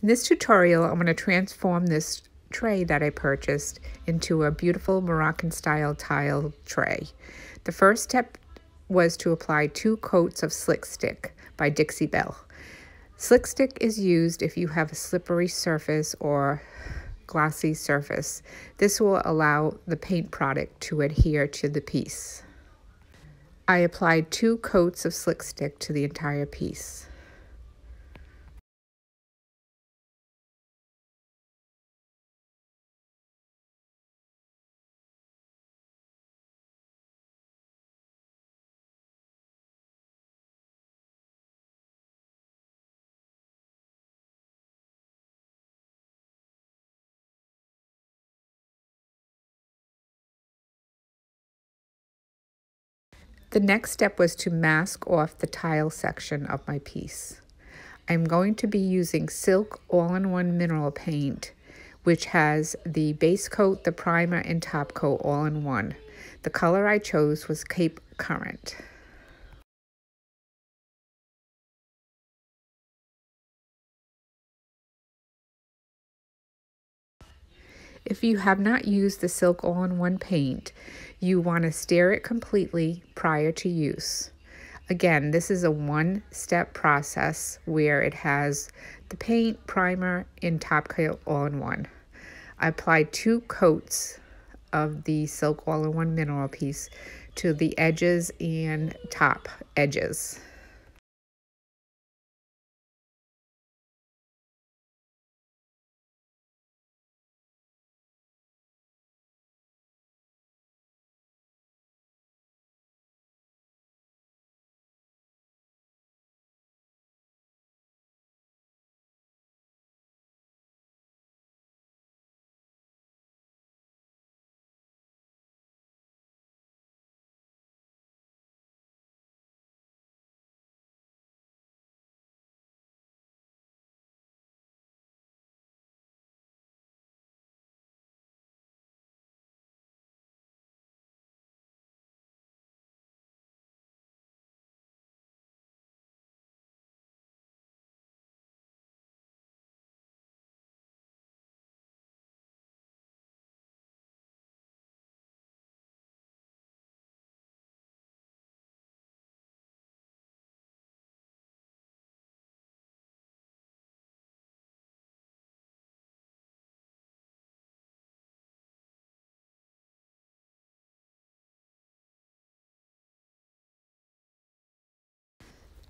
In this tutorial, I'm going to transform this tray that I purchased into a beautiful Moroccan style tile tray. The first step was to apply 2 coats of Slick Stick by Dixie Belle. Slick Stick is used if you have a slippery surface or glossy surface. This will allow the paint product to adhere to the piece. I applied 2 coats of Slick Stick to the entire piece. The next step was to mask off the tile section of my piece. I'm going to be using Silk All-in-One Mineral Paint, which has the base coat, the primer, and top coat all in one. The color I chose was Cape Currant. If you have not used the Silk All-in-One paint, you want to stir it completely prior to use. Again, this is a one-step process where it has the paint, primer, and top coat all in one. I applied 2 coats of the Silk All-in-One mineral piece to the edges and top edges.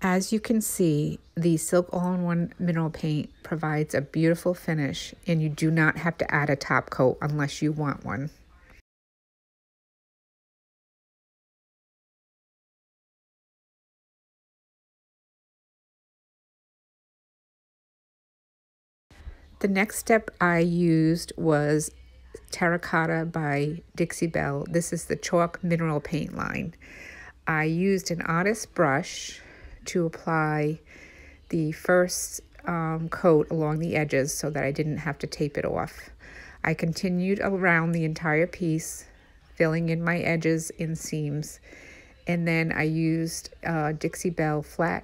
As you can see, the Silk All-in-One mineral paint provides a beautiful finish, and you do not have to add a top coat unless you want one. The next step I used was Terracotta by Dixie Belle. This is the chalk mineral paint line. I used an artist brush to apply the first coat along the edges so that I didn't have to tape it off. I continued around the entire piece, filling in my edges and seams, and then I used a Dixie Belle flat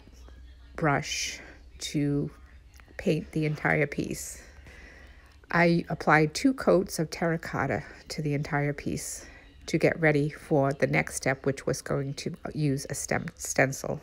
brush to paint the entire piece. I applied 2 coats of terracotta to the entire piece to get ready for the next step, which was going to use a stencil.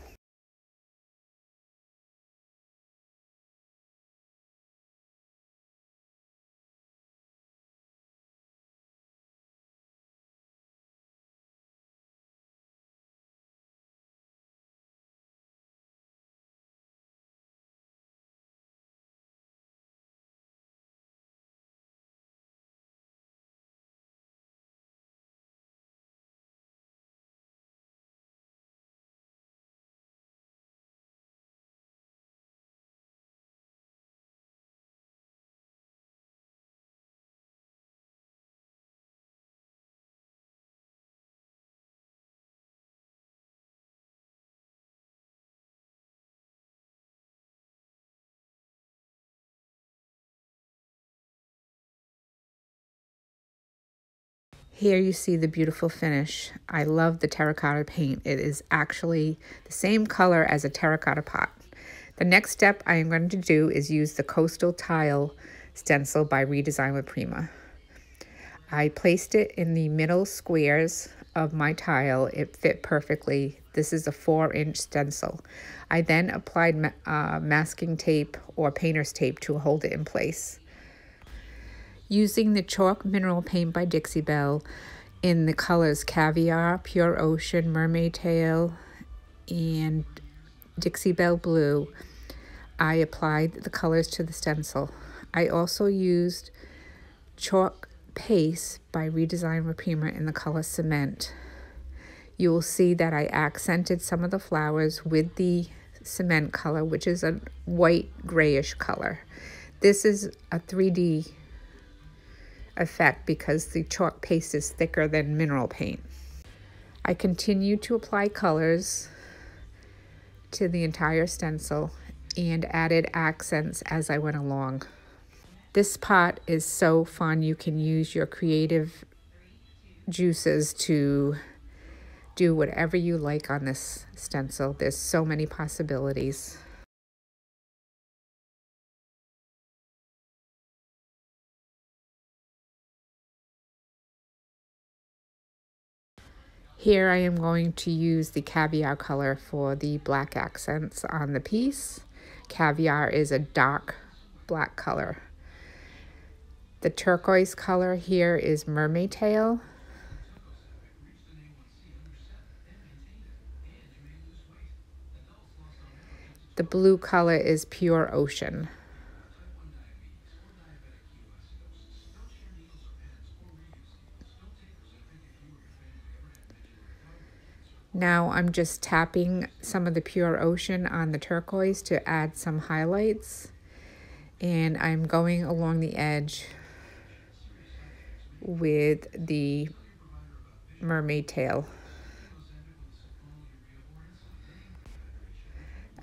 Here you see the beautiful finish. I love the terracotta paint. It is actually the same color as a terracotta pot. The next step I am going to do is use the Coastal Tile Stencil by Redesign with Prima. I placed it in the middle squares of my tile. It fit perfectly. This is a 4-inch stencil. I then applied masking tape or painter's tape to hold it in place. Using the chalk mineral paint by Dixie Belle in the colors Caviar, Pure Ocean, Mermaid Tail, and Dixie Belle Blue, I applied the colors to the stencil. I also used chalk paste by Redesign with Prima in the color Cement. You will see that I accented some of the flowers with the cement color, which is a white grayish color. This is a 3D effect because the chalk paste is thicker than mineral paint. I continued to apply colors to the entire stencil and added accents as I went along. This part is so fun. You can use your creative juices to do whatever you like on this stencil. There's so many possibilities. Here I am going to use the Caviar color for the black accents on the piece. Caviar is a dark black color. The turquoise color here is Mermaid Tail. The blue color is Pure Ocean. Now I'm just tapping some of the Pure Ocean on the turquoise to add some highlights. And I'm going along the edge with the Mermaid Tail.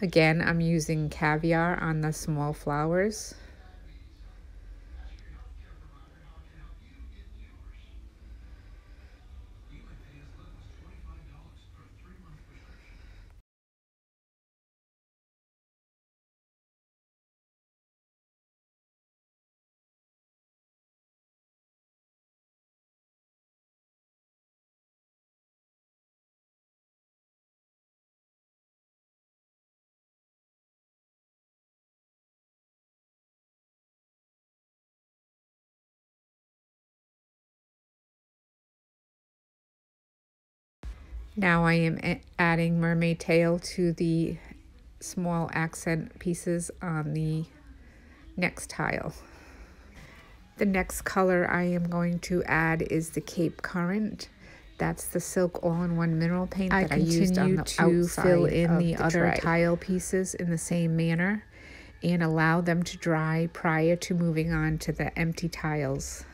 Again, I'm using Caviar on the small flowers. Now I am adding Mermaid Tail to the small accent pieces on the next tile. The next color I am going to add is the Cape Current. That's the silk all-in-one mineral paint that I used on the outside to fill in the other tile pieces in the same manner and allow them to dry prior to moving on to the empty tiles.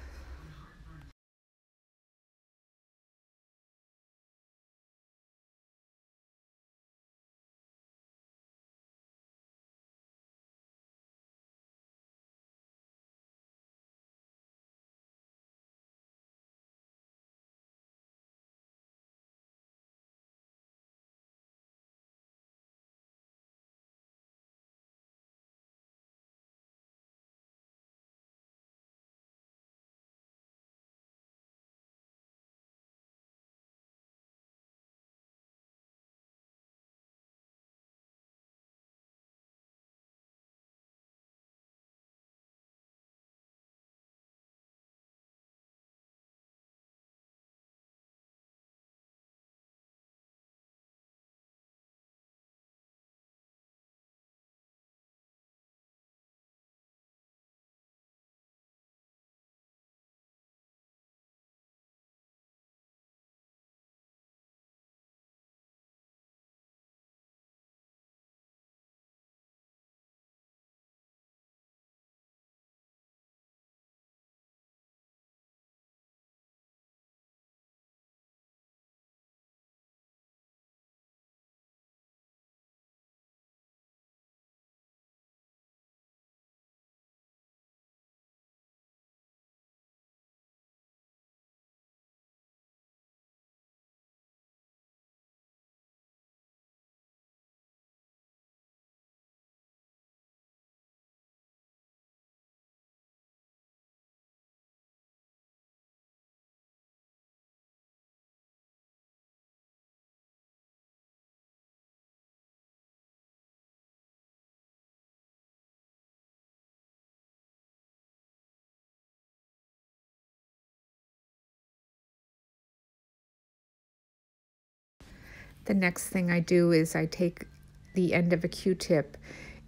The next thing I do is I take the end of a Q-tip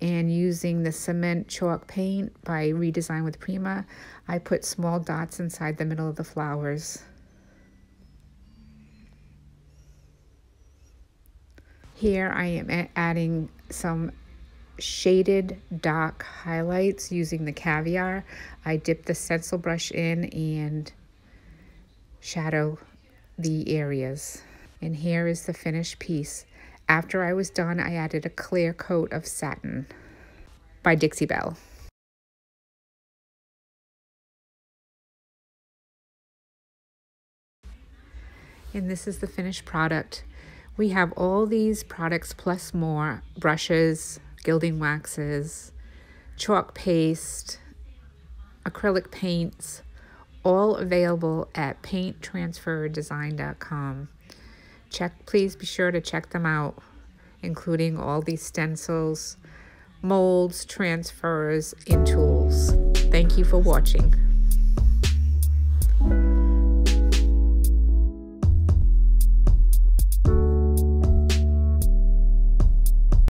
and using the cement chalk paint by Redesign with Prima, I put small dots inside the middle of the flowers. Here I am adding some shaded dark highlights using the Caviar. I dip the stencil brush in and shadow the areas. And here is the finished piece. After I was done, I added a clear coat of satin by Dixie Belle. And this is the finished product. We have all these products plus more: brushes, gilding waxes, chalk paste, acrylic paints, all available at painttransferdesign.com. Please be sure to check them out, including all these stencils, molds, transfers, and tools. Thank you for watching.